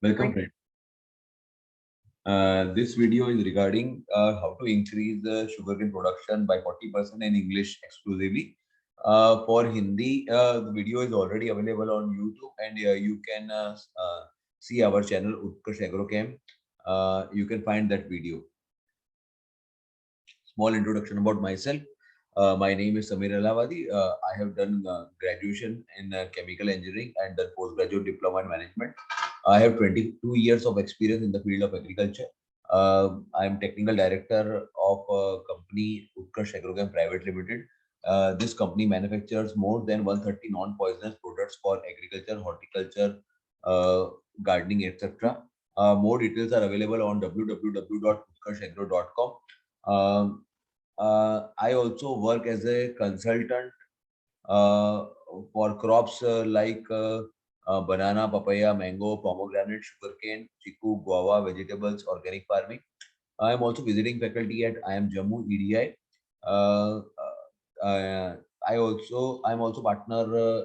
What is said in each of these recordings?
Welcome, friend. This video is regarding how to increase the sugarcane production by 40% in English exclusively. For Hindi, the video is already available on YouTube, and you can see our channel Utkarsh Agrochem. You can find that video. Small introduction about myself. My name is Samir Alavadi. I have done graduation in chemical engineering and done postgraduate diploma in management. I have 22 years of experience in the field of agriculture. I am technical director of a company Utkarsh Agrochem Private Limited. This company manufactures more than 130 non-poisonous products for agriculture, horticulture, gardening, etc. More details are available on www.utkarshagro.com. I also work as a consultant uh, for crops like banana, papaya, mango, pomegranate, sugarcane, chiku, guava, vegetables, organic farming. I am also visiting faculty at IIM Jammu EDI. Uh, uh, I'm also partner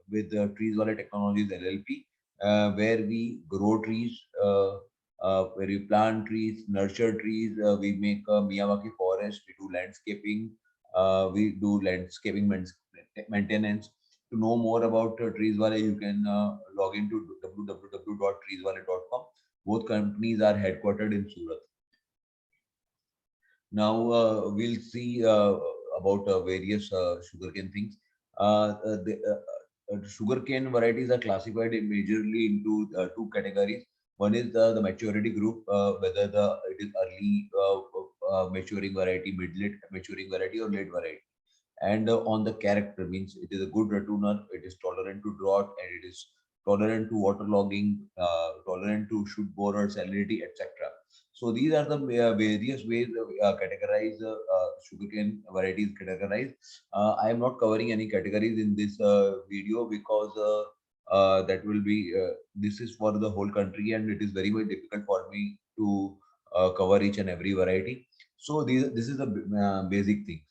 with Trees Valley Technologies LLP, where we grow trees, where we plant trees, nurture trees. We make Miyawaki forest. We do landscaping. We do landscaping maintenance. To know more about Trees Valley, you can log into www.treesvalley.com. Both companies are headquartered in Surat. Now we'll see about various sugarcane things. Sugarcane varieties are classified majorly into two categories. One is the maturity group, whether it is early maturing variety, mid-late maturing variety, or late variety. And on the character means it is a good retuner, it is tolerant to drought, and it is tolerant to waterlogging, tolerant to shoot borer, salinity, etc. So these are the various ways categorize sugarcane varieties categorized. I am not covering any categories in this video because that will be this is for the whole country, and it is very much difficult for me to cover each and every variety. So this is the basic thing.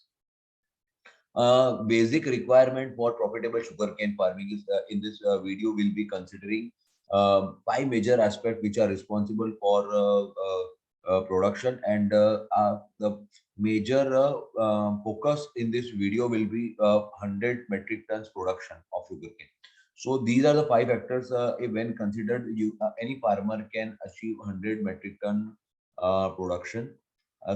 Basic requirement for profitable sugarcane farming is in this video we'll be considering five major aspects which are responsible for production, and the major focus in this video will be 100 metric tons production of sugarcane. So these are the five factors when considered you any farmer can achieve 100 metric ton production.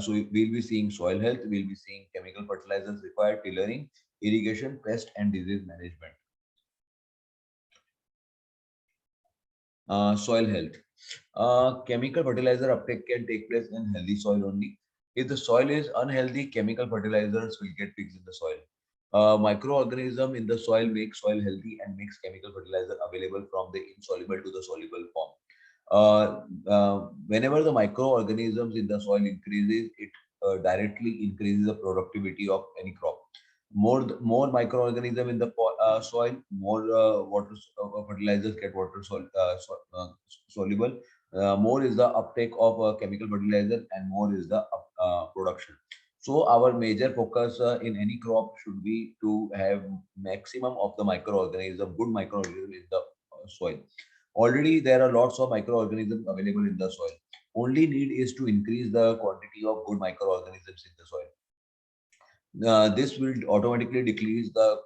So we'll be seeing soil health, we'll be seeing chemical fertilizers required, tillering, irrigation, pest and disease management. Soil health. Chemical fertilizer uptake can take place in healthy soil only. If the soil is unhealthy, chemical fertilizers will get fixed in the soil. Microorganism in the soil makes soil healthy and makes chemical fertilizer available from the insoluble to the soluble form. Whenever the microorganisms in the soil increases, it directly increases the productivity of any crop. More microorganism in the soil, more water fertilizers get soluble. More is the uptake of chemical fertilizer, and more is the production. So our major focus in any crop should be to have maximum of the good microorganism in the soil. Already there are lots of microorganisms available in the soil. Only need is to increase the quantity of good microorganisms in the soil. This will automatically decrease the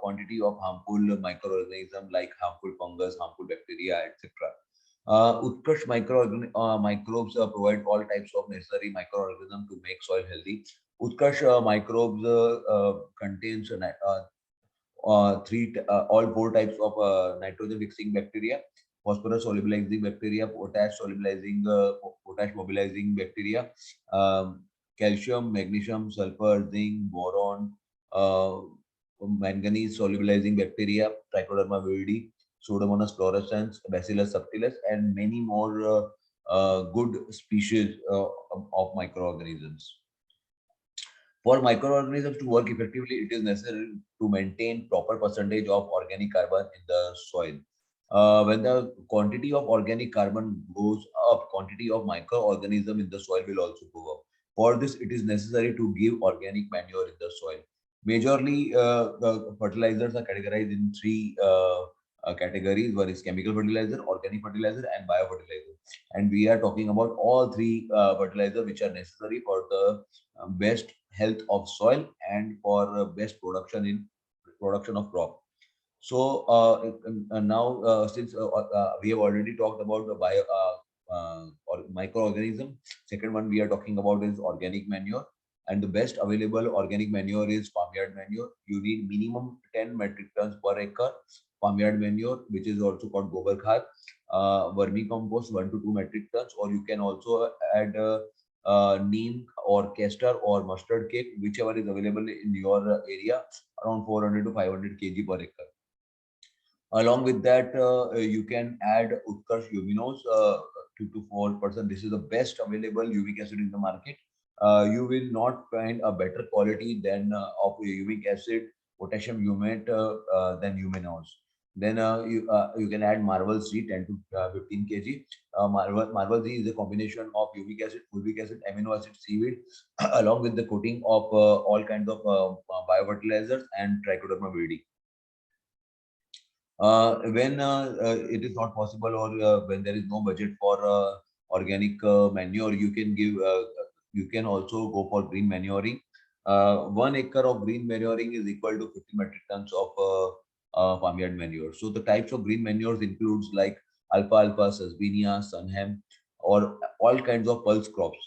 quantity of harmful microorganisms like harmful fungus, harmful bacteria, etc. Utkarsh microbes provide all types of necessary microorganisms to make soil healthy. Utkarsh microbes contains all four types of nitrogen fixing bacteria, phosphorus solubilizing bacteria, potash mobilizing bacteria, um, calcium, magnesium, sulfur, zinc, boron, uh, manganese solubilizing bacteria, Trichoderma viride, Pseudomonas fluorescens, Bacillus subtilis, and many more good species of microorganisms. For microorganisms to work effectively, it is necessary to maintain proper percentage of organic carbon in the soil. When the quantity of organic carbon goes up, quantity of microorganism in the soil will also go up. For this, it is necessary to give organic manure in the soil. Majorly, the fertilizers are categorized in three categories. One is chemical fertilizer, organic fertilizer, and biofertilizer. And we are talking about all three fertilizers which are necessary for the best health of soil and for best production of crop. So now, since we have already talked about the bio or microorganism, second one we are talking about is organic manure, and the best available organic manure is farmyard manure. You need minimum 10 metric tons per acre farmyard manure, which is also called gobar khad. Vermicompost 1 to 2 metric tons, or you can also add neem or castor or mustard cake, whichever is available in your area, around 400 to 500 kg per acre. Along with that, you can add Utkarsh Luminous 2 to 4%. This is the best available humic acid in the market. You will not find a better quality than of humic acid, potassium humate than Luminous. Then you can add Marvel C 10 to 15 kg. Marvel C is a combination of humic acid, fulvic acid, amino acid, seaweed, along with the coating of all kinds of biofertilizers and trichoderma viridie. When it is not possible, or when there is no budget for organic manure, you can also go for green manuring. 1 acre of green manuring is equal to 50 metric tons of farmyard manure. So the types of green manures includes like alfalfa, susbenia, sunham, or all kinds of pulse crops.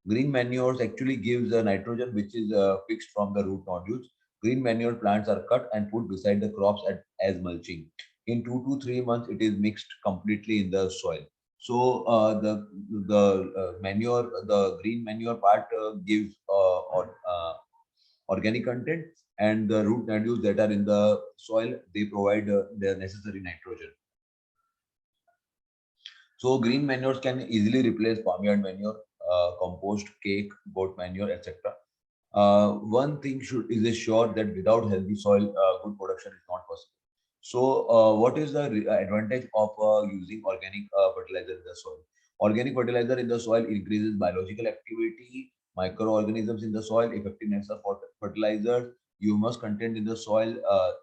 Green manures actually gives nitrogen which is fixed from the root nodules. Green manure plants are cut and put beside the crops as mulching. In 2 to 3 months, it is mixed completely in the soil. So the manure, the green manure part gives organic content, and the root nodules that are in the soil, they provide the necessary nitrogen. So green manures can easily replace farmyard manure, compost, cake, goat manure, etc. One thing is sure that without healthy soil, good production is not possible. So, what is the advantage of using organic fertilizer in the soil? Organic fertilizer in the soil increases biological activity, microorganisms in the soil, effectiveness of fertilizers, humus content in the soil.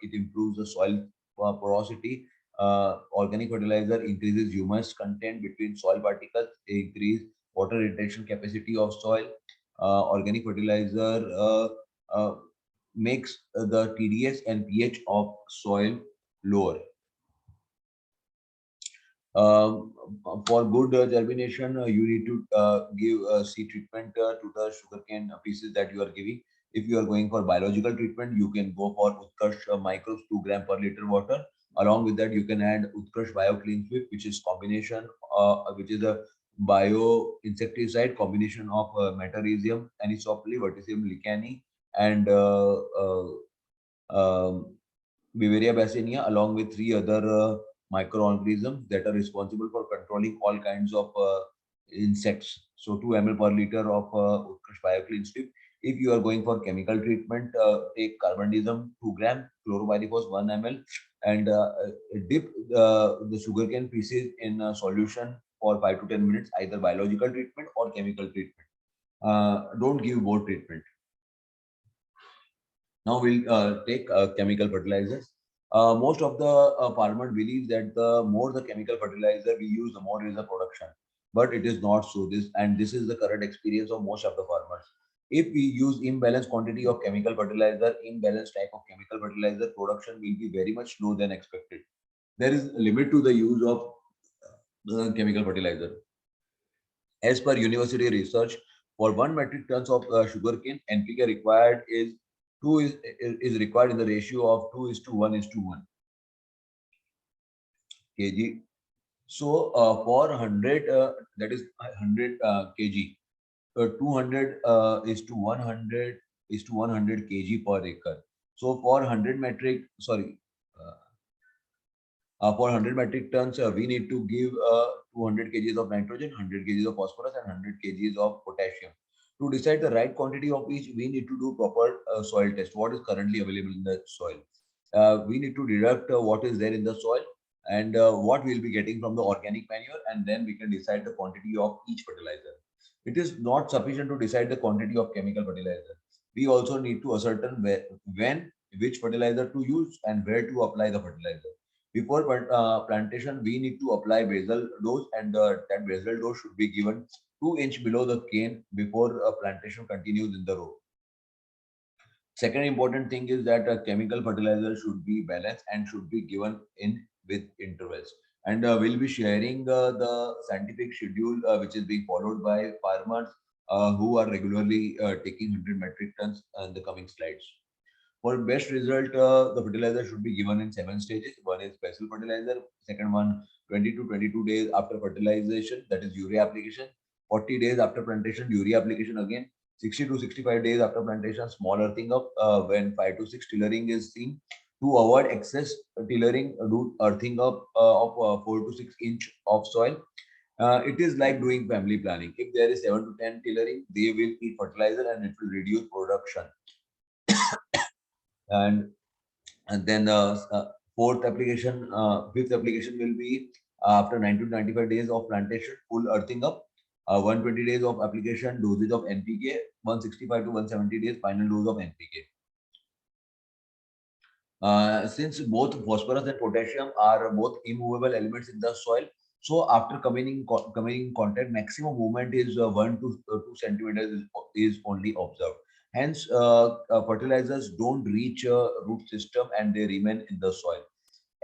It improves the soil porosity. Organic fertilizer increases humus content between soil particles, increase water retention capacity of soil. Organic fertilizer makes the TDS and pH of soil lower. For good germination, you need to give seed treatment to the sugarcane pieces that you are giving. If you are going for biological treatment, you can go for Utkarsh microbes 2 gram per liter water. Along with that, you can add Utkarsh Bio Clean Sweep, which is combination, which is a bio insecticide combination of metarhizium, anisopoli, verticillium licheni, and Beauveria bassinia, along with 3 other microorganisms that are responsible for controlling all kinds of insects. So 2 ml per liter of Utkarsh BioClean Sweep. If you are going for chemical treatment, take carbendazim 2 gram, chlorpyrifos 1 ml, and dip the sugarcane pieces in a solution for 5 to 10 minutes, either biological treatment or chemical treatment. Don't give both treatment. Now we'll take chemical fertilizers. Most of the farmers believe that the more the chemical fertilizer we use, the more is the production. But it is not so. This is the current experience of most of the farmers. If we use imbalanced quantity of chemical fertilizer, imbalanced type of chemical fertilizer, production will be very much low than expected. There is a limit to the use of chemical fertilizer. As per university research, for 1 metric tons of sugarcane, NPK required is required in the ratio of 2:1:1 kg. So for 100, that is 100 kg, 200 is to 100 is to 100 kg per acre. So for 100 metric, sorry, for 100 metric tons, we need to give 200 kgs of nitrogen, 100 kgs of phosphorus, and 100 kgs of potassium. To decide the right quantity of each, we need to do proper soil test. What is currently available in the soil? We need to deduct what is there in the soil and what we'll be getting from the organic manure, and then we can decide the quantity of each fertilizer. It is not sufficient to decide the quantity of chemical fertilizer. We also need to ascertain when, which fertilizer to use and where to apply the fertilizer. Before plantation, we need to apply basal dose, and that basal dose should be given 2 inch below the cane before plantation continues in the row. Second important thing is that chemical fertilizer should be balanced and should be given in with intervals. And we'll be sharing the scientific schedule which is being followed by farmers who are regularly taking 100 metric tons in the coming slides. For best result, the fertilizer should be given in 7 stages. One is basal fertilizer. Second one, 20 to 22 days after fertilization, that is urea application. 40 days after plantation, urea application again. 60 to 65 days after plantation, small earthing up when 5 to 6 tillering is seen. To avoid excess tillering, do earthing up of 4 to 6 inch of soil. It is like doing family planning. If there is 7 to 10 tillering, they will eat fertilizer and it will reduce production. And then fifth application will be after 90 to 95 days of plantation, full earthing up. 120 days of application, dosage of NPK, 165 to 170 days, final dose of NPK. Since both phosphorus and potassium are both immovable elements in the soil, so after coming in contact, maximum movement is 1 to 2 centimeters is only observed. Hence, fertilizers don't reach root system and they remain in the soil.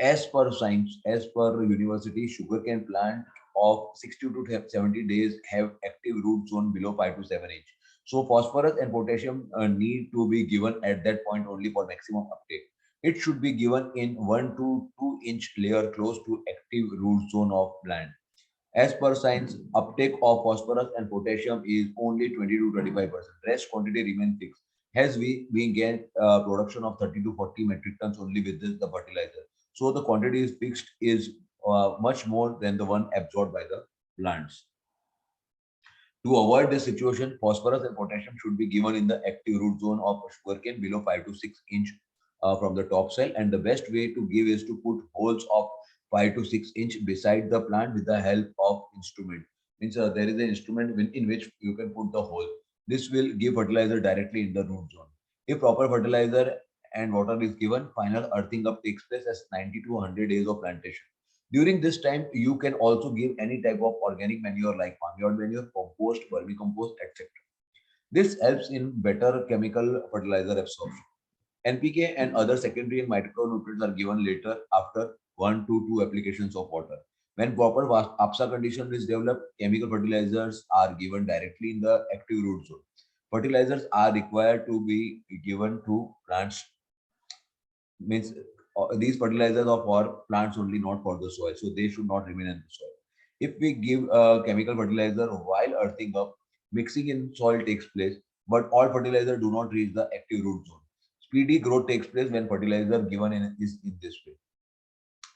As per science, as per university, sugarcane plant of 60 to 70 days have active root zone below 5 to 7 inch. So phosphorus and potassium need to be given at that point only for maximum uptake. It should be given in 1 to 2 inch layer close to active root zone of plant. As per science, uptake of phosphorus and potassium is only 20 to 25%. Rest quantity remains fixed. As we get production of 30 to 40 metric tons only with the fertilizer. So the quantity is fixed is much more than the one absorbed by the plants. To avoid this situation, phosphorus and potassium should be given in the active root zone of sugarcane below 5 to 6 inch from the top cell. And the best way to give is to put holes of 5 to 6 inch beside the plant with the help of instrument. Means there is an instrument in which you can put the hole. This will give fertilizer directly in the root zone. If proper fertilizer and water is given, final earthing up takes place as 90 to 100 days of plantation. During this time, you can also give any type of organic manure like farmyard manure, compost, vermicompost, etc. This helps in better chemical fertilizer absorption. NPK and other secondary and micronutrients are given later after 1 to 2 applications of water. When proper APSA condition is developed, chemical fertilizers are given directly in the active root zone. Fertilizers are required to be given to plants, means these fertilizers are for plants only, not for the soil. So they should not remain in the soil. If we give chemical fertilizer while earthing up, mixing in soil takes place, but all fertilizer do not reach the active root zone. Speedy growth takes place when fertilizer given is in this way.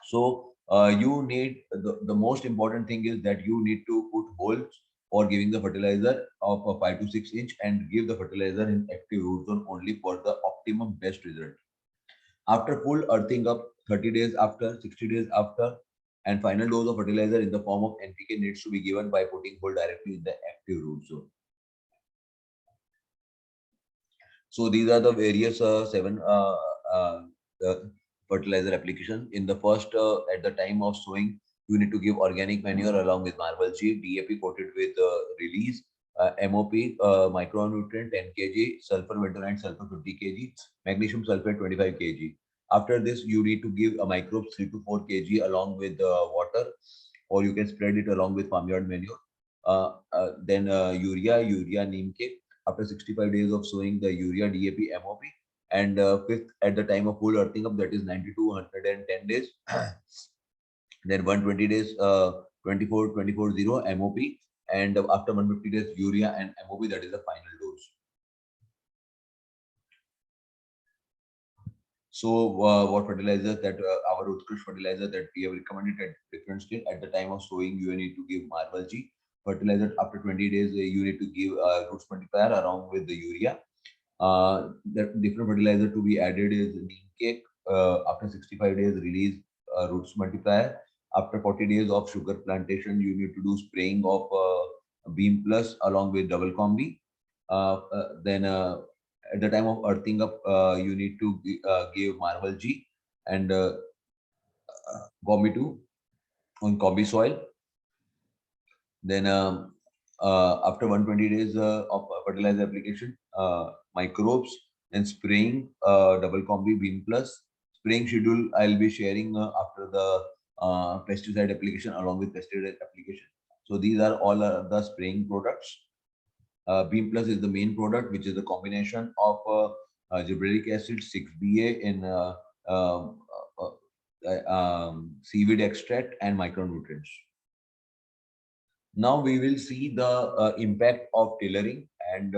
So you need the most important thing is that you need to put holes for giving the fertilizer of a 5 to 6 inch and give the fertilizer in active root zone only for the optimum best result. After full earthing up, 30 days after, 60 days after, and final dose of fertilizer in the form of NPK needs to be given by putting hole directly in the active root zone. So these are the various seven fertilizer application. In the first, at the time of sowing, you need to give organic manure along with marble G, DAP coated with release, MOP, micronutrient 10 kg, sulfur bentonite sulfur 50 kg, magnesium sulfate 25 kg. After this, you need to give a microbes 3 to 4 kg along with water, or you can spread it along with farmyard manure. Then urea neem cake. After 65 days of sowing, the urea, DAP, MOP, and fifth at the time of full earthing up, that is 90 to 110 days. Then 120 days, 24-24-0 MOP, and after 150 days urea and MOP, that is the final dose. So what fertilizer that our Utkarsh fertilizer that we have recommended at different stage at the time of sowing, you need to give marble G fertilizer. After 20 days, you need to give roots multiplier along with the urea. The different fertilizer to be added is neem cake. After 65 days, release roots multiplier. After 40 days of sugar plantation, you need to do spraying of Beam Plus along with double combi. Then at the time of earthing up, you need to give marble G, and Combi 2 on Combi soil. Then after 120 days of fertilizer application, microbes and spraying double combi bean plus. Spraying schedule I'll be sharing after the pesticide application along with pesticide application. So these are all the spraying products. Beam Plus is the main product, which is a combination of gibberellic acid, 6-BA in seaweed extract and micronutrients. Now we will see the impact of tailoring and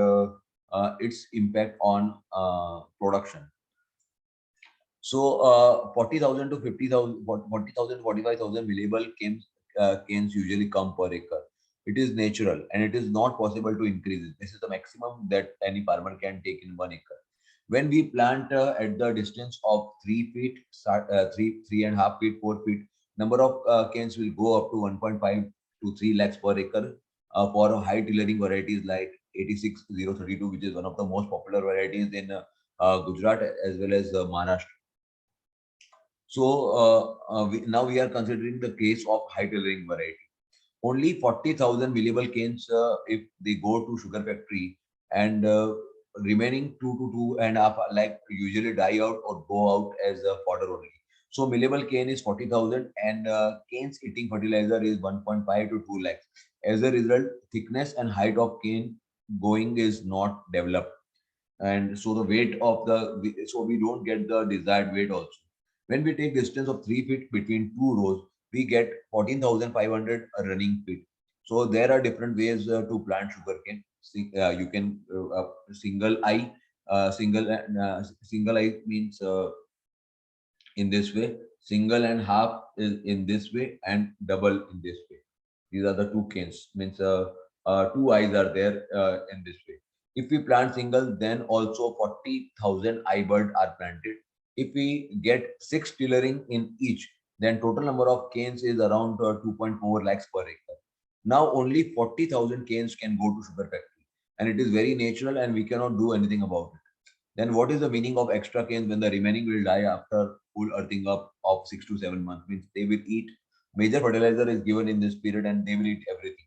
its impact on production. So 40,000 to 50,000, 40,000, 45,000 millable canes usually come per acre. It is natural and it is not possible to increase it. This is the maximum that any farmer can take in 1 acre. When we plant at the distance of 3 feet, 3.5 feet, 4 feet, number of canes will go up to 1.5 to 3 lakhs per acre for high tillering varieties like 86032, which is one of the most popular varieties in Gujarat as well as Maharashtra. So now we are considering the case of high tillering variety. Only 40,000 millable canes if they go to sugar factory, and remaining 2 to 2.5 like usually die out or go out as a fodder only. So millable cane is 40,000 and canes eating fertilizer is 1.5 to 2 lakhs. As a result, thickness and height of cane going is not developed, and so the weight of the so we don't get the desired weight also. When we take distance of 3 feet between two rows, we get 14,500 running feet. So there are different ways to plant sugarcane. You can single eye, single eye means in this way, single and half is in this way, and double in this way. These are the two canes, means two eyes are there in this way. If we plant single, then also 40,000 eye bird are planted. If we get 6 tillering in each, then total number of canes is around 2.4 lakhs per acre. Now only 40,000 canes can go to sugar factory, and it is very natural and we cannot do anything about it. Then what is the meaning of extra canes when the remaining will die after full earthing up of 6 to 7 months? Means they will eat. Major fertilizer is given in this period and they will eat everything.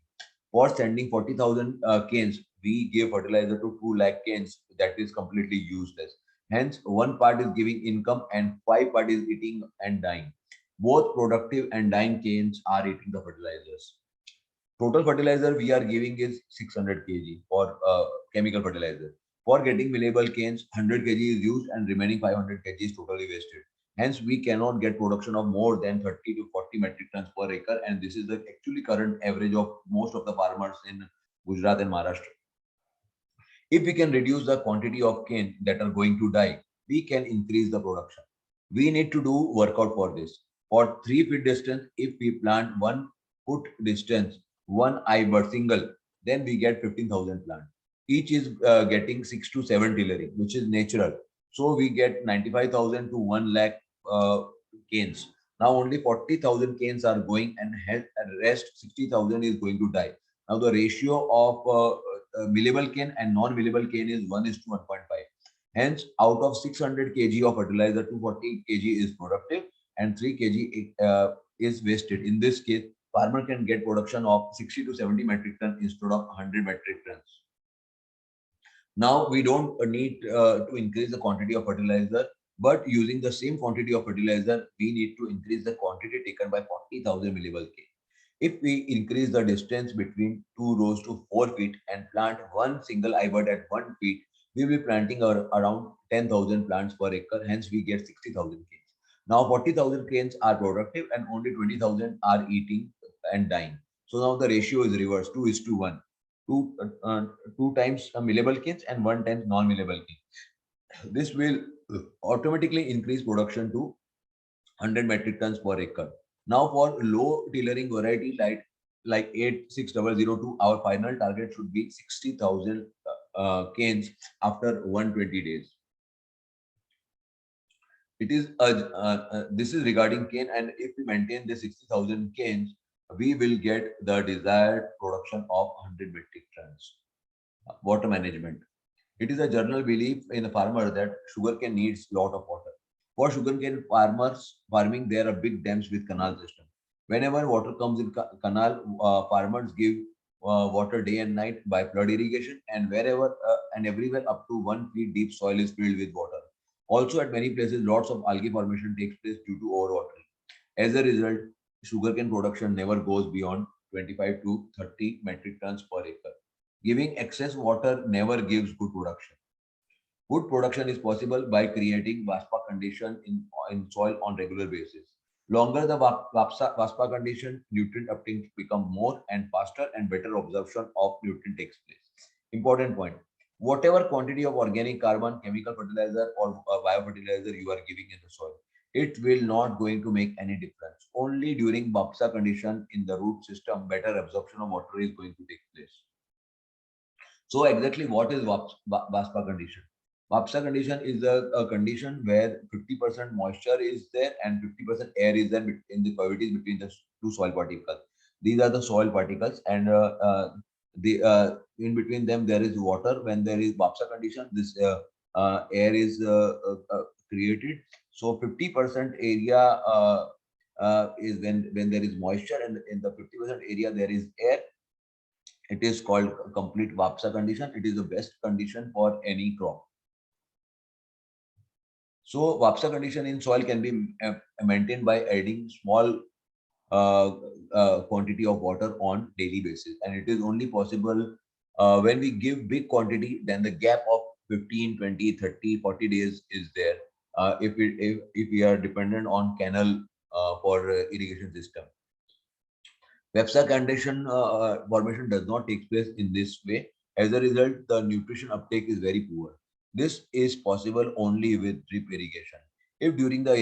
For sending 40,000 canes, we give fertilizer to 2 lakh canes. That is completely useless. Hence, one part is giving income and 5 part is eating and dying. Both productive and dying canes are eating the fertilizers. Total fertilizer we are giving is 600 kg for chemical fertilizer. For getting millable canes, 100 kg is used and remaining 500 kg is totally wasted. Hence, we cannot get production of more than 30 to 40 metric tons per acre, and this is the actually current average of most of the farmers in Gujarat and Maharashtra. If we can reduce the quantity of cane that are going to die, we can increase the production. We need to do workout for this. For 3 feet distance, if we plant 1 foot distance, one eye bird single, then we get 15,000 plant. Each is getting 6 to 7 tillering, which is natural. So we get 95,000 to 1 lakh canes. Now only 40,000 canes are going, and rest 60,000 is going to die. Now the ratio of millable cane and non-millable cane is 1 is to 1.5. Hence, out of 600 kg of fertilizer, 240 kg is productive and 3 kg is wasted. In this case, farmer can get production of 60 to 70 metric ton instead of 100 metric tons. Now we don't need to increase the quantity of fertilizer, but using the same quantity of fertilizer, we need to increase the quantity taken by 40,000 millable K. If we increase the distance between two rows to 4 feet and plant one single ibert at 1 feet, we will be planting around 10,000 plants per acre. Hence, we get 60,000 canes. Now, 40,000 canes are productive and only 20,000 are eating and dying. So now the ratio is reversed, 2 is to 1. Two times millable canes and 1 times non-millable cane. This will automatically increase production to 100 metric tons per acre. Now for low tillering variety like 86002, our final target should be 60,000 canes after 120 days. It is this is regarding cane, and if we maintain the 60,000 canes, we will get the desired production of 100 metric tons. Water management. It is a general belief in the farmer that sugarcane needs lot of water. For sugarcane farmers farming, there are big dams with canal system. Whenever water comes in canal, farmers give water day and night by flood irrigation, and wherever and everywhere up to 1 feet deep soil is filled with water. Also, at many places, lots of algae formation takes place due to overwatering. As a result, sugarcane production never goes beyond 25 to 30 metric tons per acre. Giving excess water never gives good production. Good production is possible by creating Vaspa condition in soil on regular basis. Longer the Vaspa condition, nutrient uptake become more and faster and better absorption of nutrient takes place. Important point. Whatever quantity of organic carbon, chemical fertilizer or biofertilizer you are giving in the soil, it will not going to make any difference. Only during Vapsa condition in the root system, better absorption of water is going to take place. So exactly what is VASPA condition? VASPA condition is a condition where 50% moisture is there and 50% air is there in the cavities between the two soil particles. These are the soil particles, and in between them there is water. When there is VASPA condition, this air is created. So 50% area is when there is moisture, and in the 50% area there is air. It is called complete VAPSA condition. It is the best condition for any crop. So VAPSA condition in soil can be maintained by adding small quantity of water on daily basis, and it is only possible when we give big quantity. Then the gap of 15, 20, 30, 40 days is there if we are dependent on canal for irrigation system. Webster condition formation does not take place in this way. As a result, the nutrition uptake is very poor. This is possible only with drip irrigation. If during the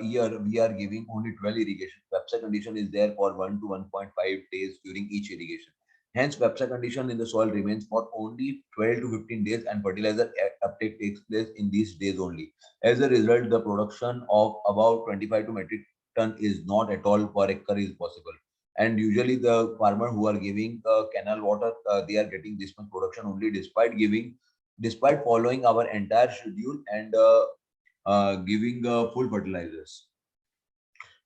year we are giving only 12 irrigation, Webster condition is there for 1 to 1.5 days during each irrigation. Hence, Webster condition in the soil remains for only 12 to 15 days, and fertilizer uptake takes place in these days only. As a result, the production of about 25 to metric ton is not at all per acre is possible. And usually the farmer who are giving canal water, they are getting this much production only despite following our entire schedule and giving full fertilizers.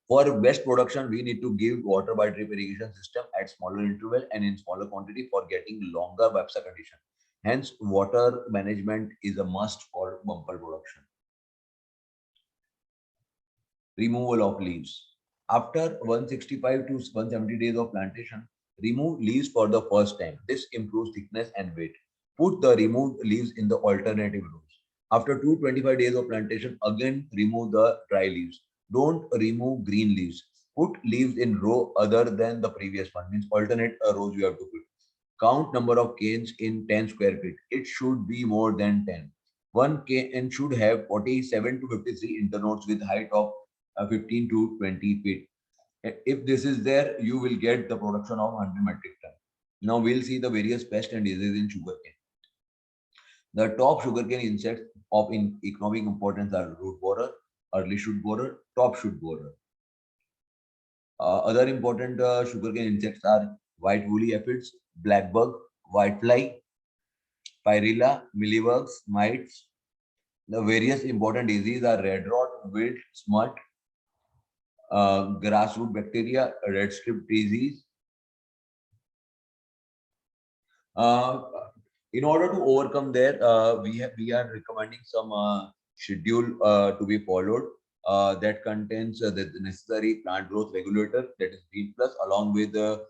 For best production, we need to give water by drip irrigation system at smaller interval and in smaller quantity for getting longer VAPSA condition. Hence, water management is a must for bumper production. Removal of leaves. After 165 to 170 days of plantation, remove leaves for the first time. This improves thickness and weight. Put the removed leaves in the alternative rows. After 225 days of plantation, again remove the dry leaves. Don't remove green leaves. Put leaves in row other than the previous one. Means alternate rows you have to put. Count number of canes in 10 square feet. It should be more than 10. One cane should have 47 to 53 internodes with height of 15 to 20 feet. If this is there, you will get the production of 100 metric ton. Now we'll see the various pests and diseases in sugarcane. The top sugarcane insects of economic importance are root borer, early shoot borer, top shoot borer. Other important sugarcane insects are white woolly aphids, black bug, whitefly, pyrilla, mealybugs, mites. The various important diseases are red rot, wilt, smut, grassroot bacteria, red strip disease. Uh, in order to overcome that, we are recommending some schedule to be followed that contains the necessary plant growth regulator, that is Green Plus, along with the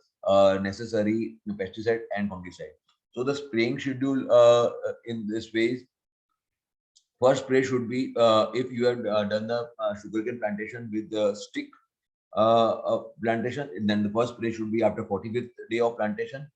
necessary pesticide and fungicide. So the spraying schedule in this way, first spray should be if you have done the sugarcane plantation with the stick plantation, then the first spray should be after 45th day of plantation.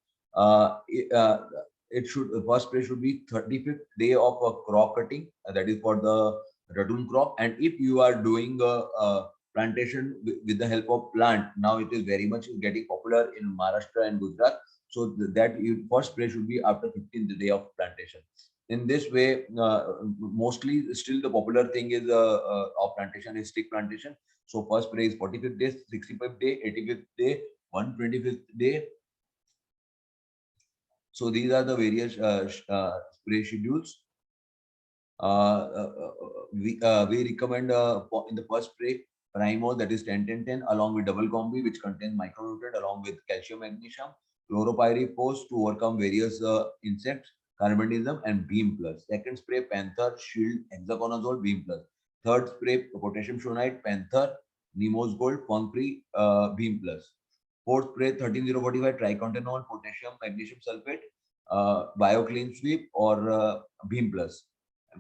It should first spray should be 35th day of crop cutting. That is for the ratoon crop. And if you are doing a plantation with the help of plant, now it is very much getting popular in Maharashtra and Gujarat. So that you, first spray should be after 15th day of plantation. In this way, mostly still the popular thing is of plantation is stick plantation. So first spray is 45th day, 65th day, 85th day, 125th day. So these are the various spray schedules. We recommend in the first spray Primo, that is 10-10-10, along with double combi, which contains micronutrient along with calcium, magnesium, chloropyrifos to overcome various insects, carbondism, and Beam Plus. Second spray Panther, Shield, Hexaconazole, Beam Plus. Third spray Potassium Shonite, Panther, Nemo's Gold, Fungfree, Beam Plus. Fourth spray 13045 tricontinol, potassium, magnesium sulfate, BioClean Sweep, or Beam Plus.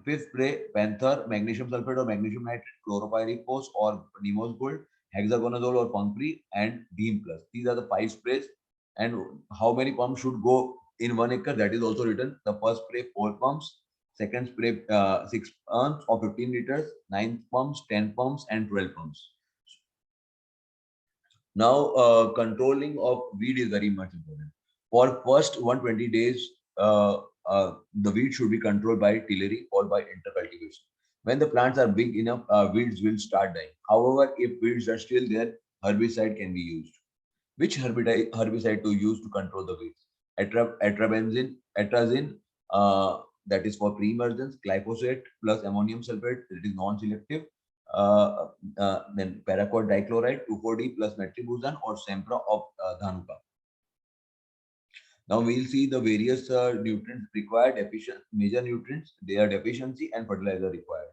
Fifth spray Panther, magnesium sulfate or magnesium nitrate, chloropyrifos or Nemo's Gold, hexaconazole or Fungfree, and Beam Plus. These are the 5 sprays. And how many pumps should go in 1 acre? That is also written. The first spray 4 pumps, second spray 6 pumps or 15 liters, 9 pumps, 10 pumps, and 12 pumps. Now, controlling of weed is very much important. For first 120 days, the weed should be controlled by tillering or by intercultivation. When the plants are big enough, weeds will start dying. However, if weeds are still there, herbicide can be used. Which herbicide to use to control the weeds? Atrazine, that is for pre-emergence, glyphosate plus ammonium sulfate, that is non-selective. Then paraquat dichloride, 2,4-D plus metribuzan or Sempra of Dhanuka. Now we'll see the various nutrients required, major nutrients, their deficiency, and fertilizer required.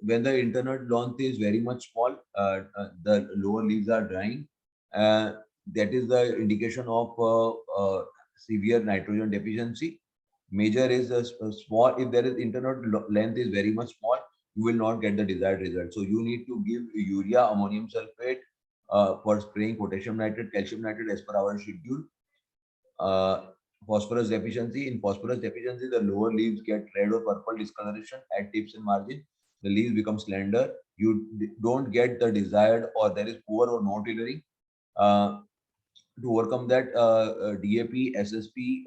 When the internal length is very much small, the lower leaves are drying. That is the indication of severe nitrogen deficiency. Major is small. If there is internal length is very much small, you will not get the desired result. So you need to give urea, ammonium sulfate for spraying potassium nitrate, calcium nitrate as per our schedule. Phosphorus deficiency. In phosphorus deficiency, the lower leaves get red or purple discoloration at tips and margin. The leaves become slender. You don't get the desired, or there is poor or no tillering. To overcome that, DAP, SSP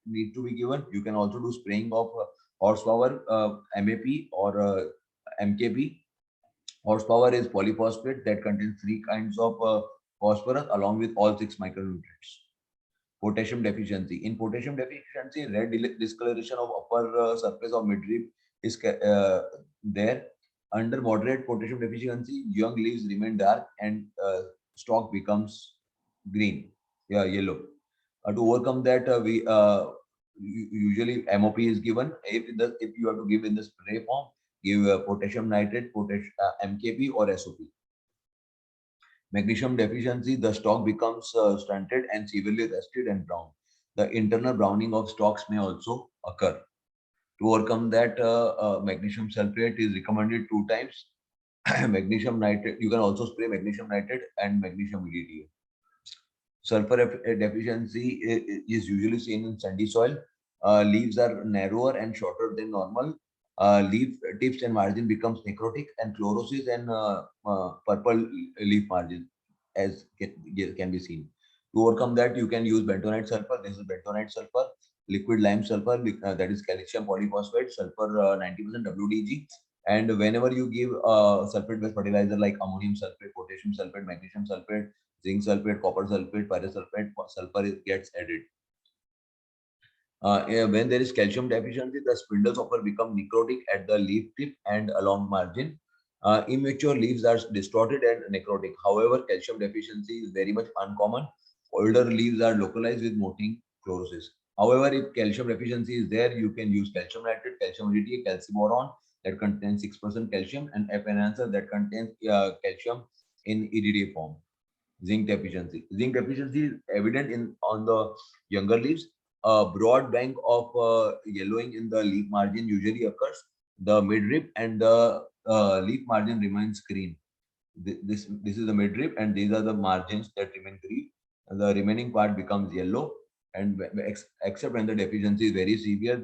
need to be given. You can also do spraying of horsepower, MAP or MKP. Horsepower is polyphosphate that contains 3 kinds of phosphorus along with all 6 micronutrients. Potassium deficiency. In potassium deficiency, red discoloration of upper surface of midrib is there. Under moderate potassium deficiency, young leaves remain dark and stalk becomes green, yellow. To overcome that, we usually MOP is given. If you have to give in the spray form, give potassium nitrate, MKP or SOP. Magnesium deficiency, the stalk becomes stunted and severely rusted and brown. The internal browning of stalks may also occur. To overcome that, magnesium sulfate is recommended 2 times. Magnesium nitrate, you can also spray magnesium nitrate and magnesium EDTA. Sulfur deficiency is usually seen in sandy soil. Leaves are narrower and shorter than normal. Leaf tips and margin becomes necrotic, and chlorosis and purple leaf margin as can be seen. To overcome that, you can use bentonite sulfur. This is bentonite sulfur, liquid lime sulfur, that is calcium polyphosphate, sulfur 90% WDG. And whenever you give sulfate-based fertilizer like ammonium sulfate, potassium sulfate, magnesium sulfate, zinc sulfate, copper sulfate, pyrosulfate, sulfur gets added. When there is calcium deficiency, the spindles often become necrotic at the leaf tip and along margin. Immature leaves are distorted and necrotic. However, calcium deficiency is very much uncommon. Older leaves are localized with moting chlorosis. However, if calcium deficiency is there, you can use calcium nitrate, calcium EDTA, calciboron that contains 6% calcium, and F enhancer that contains calcium in EDTA form. Zinc deficiency. Zinc deficiency is evident on the younger leaves. A broad bank of yellowing in the leaf margin usually occurs. The midrib and the leaf margin remains green. This is the midrib, and these are the margins that remain green. And the remaining part becomes yellow. And except when the deficiency is very severe,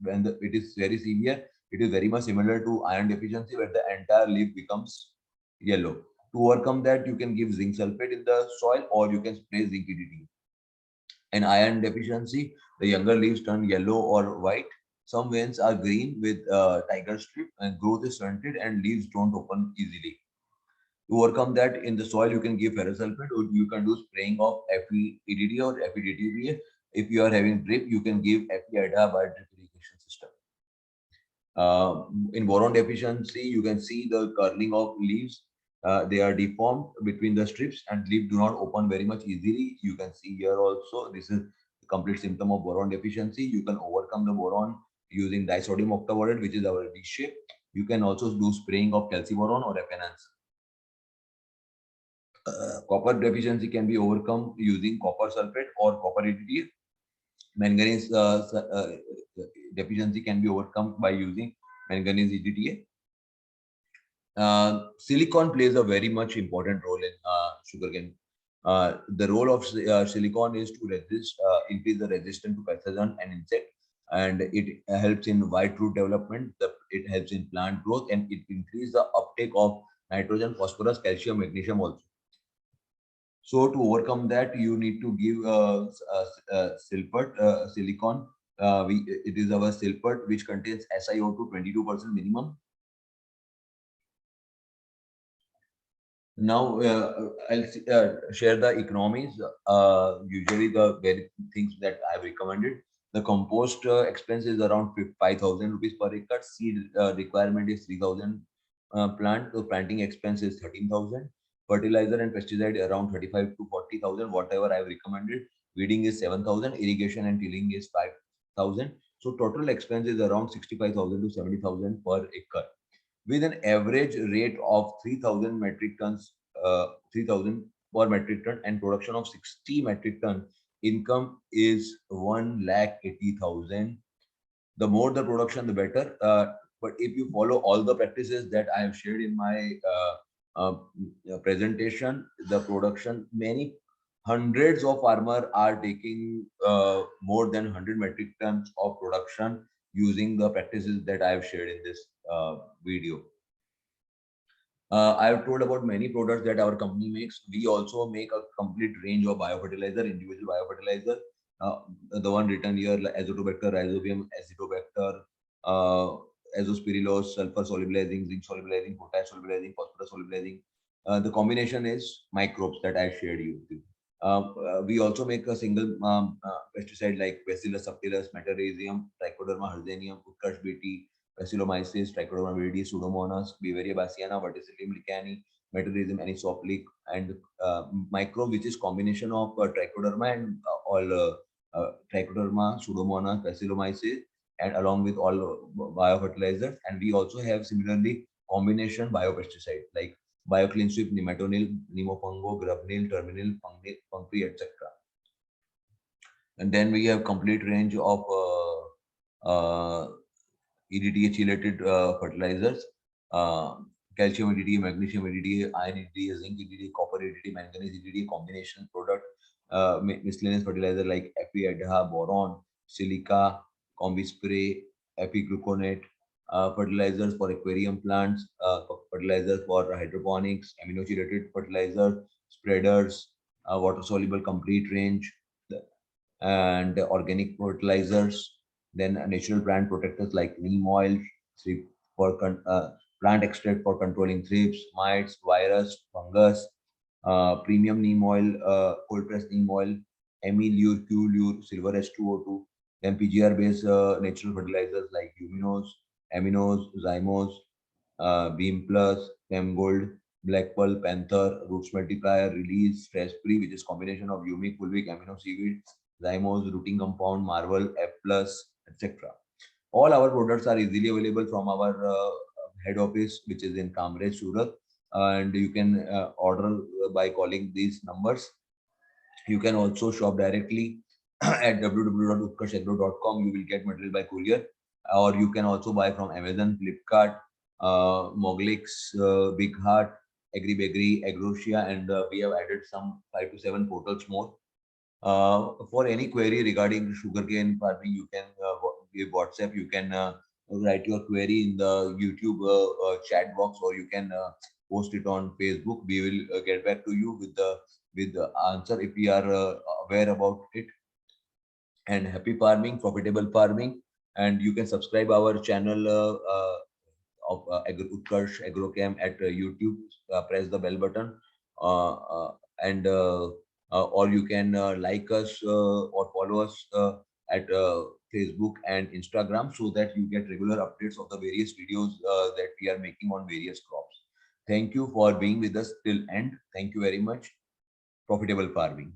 it is very severe, it is very much similar to iron deficiency, where the entire leaf becomes yellow. To overcome that, you can give zinc sulfate in the soil, or you can spray zinc EDTA. In iron deficiency, the younger leaves turn yellow or white. Some veins are green with tiger strip, and growth is stunted and leaves don't open easily. To overcome that, in the soil, you can give ferrous sulfate, or you can do spraying of FeEDTA or FeDTPA. If you are having drip, you can give FeIDA by drip irrigation system. In boron deficiency, you can see the curling of leaves. They are deformed between the strips and leaves do not open very much easily. You can see here also, this is the complete symptom of boron deficiency. You can overcome the boron using disodium octaborate, which is our D shape. You can also do spraying of calciboron or FNNs. Copper deficiency can be overcome using copper sulfate or copper ETTA. Manganese deficiency can be overcome by using manganese ETTA. Silicon plays a very much important role in sugarcane. The role of silicon is to increase the resistance to pathogen and insect, and it helps in white root development. It helps in plant growth, and it increases the uptake of nitrogen, phosphorus, calcium, magnesium also. So to overcome that, you need to give silicon. It is our silpert which contains SiO2 22% minimum. Now I'll share the economies. Usually the very things that I've recommended. The compost expense is around 5,000 rupees per acre. Seed requirement is 3,000. Plant planting expense is 13,000. Fertilizer and pesticide around 35 to 40,000. Whatever I've recommended. Weeding is 7,000. Irrigation and tilling is 5,000. So total expense is around 65,000 to 70,000 per acre, with an average rate of 3,000 metric tons, 3,000 per metric ton, and production of 60 metric ton. Income is 1,80,000. The more the production, the better. But if you follow all the practices that I have shared in my presentation, the production, many hundreds of farmers are taking more than 100 metric tons of production using the practices that I have shared in this video. I have told about many products that our company makes. We also make a complete range of biofertilizer, individual biofertilizer. The one written here, like Azotobacter, Rhizobium, Azotobacter, Azospirillose, sulfur solubilizing, zinc solubilizing, potash solubilizing, phosphorus solubilizing. The combination is microbes that I shared you with. We also make a single pesticide like Bacillus subtilis, Metarhizium, Trichoderma hertzanium, Utkarsh BT, Bacillomyces, Trichoderma viride, Pseudomonas, Beauveria bassiana, Verticillium licani, Metarhizium anisoplik, and microbe, which is combination of Trichoderma and all Trichoderma, Pseudomonas, Bacillomyces, and along with all biofertilizers. And we also have similarly combination biopesticide like BioClean Sweep, Nematonil, Nemofungo, Grubnil, Terminil, Fungri, etc. And then we have complete range of EDTA chelated fertilizers, calcium EDTA, magnesium EDTA, iron EDTA, zinc EDTA, copper EDTA, manganese EDTA combination product, miscellaneous fertilizer like Fe, Adha, boron, silica, combi spray, epigluconate, fertilizers for aquarium plants, fertilizers for hydroponics, amino chelated fertilizers, spreaders, water soluble complete range, and organic fertilizers. Then natural plant protectors like neem oil for plant extract for controlling thrips, mites, virus, fungus, premium neem oil, cold pressed neem oil, Lure, Q Lure, silver H2O2, then PGR based natural fertilizers like luminose, aminos, zymos, Beam Plus, Gold, Black Pearl, Panther, Roots Multiplier, Release, Stress Free, which is combination of humic, fulvic, amino seaweed, Zymos, Rooting Compound, Marvel, F Plus, etc. All our products are easily available from our head office, which is in Kamrej, Surat, and you can order by calling these numbers. You can also shop directly at www.utkarshagro.com. You will get material by courier, or you can also buy from Amazon, Flipkart, Moglix, Big Heart, AgriBagri, Agrosia, and we have added some 5 to 7 portals more. For any query regarding sugarcane farming, you can give WhatsApp. You can write your query in the YouTube chat box, or you can post it on Facebook. We will get back to you with the answer if we are aware about it. And happy farming, profitable farming, and you can subscribe our channel of Utkarsh Agrochem at YouTube. Press the bell button, or you can like us or follow us at Facebook and Instagram so that you get regular updates of the various videos that we are making on various crops. Thank you for being with us till end. Thank you very much. Profitable farming.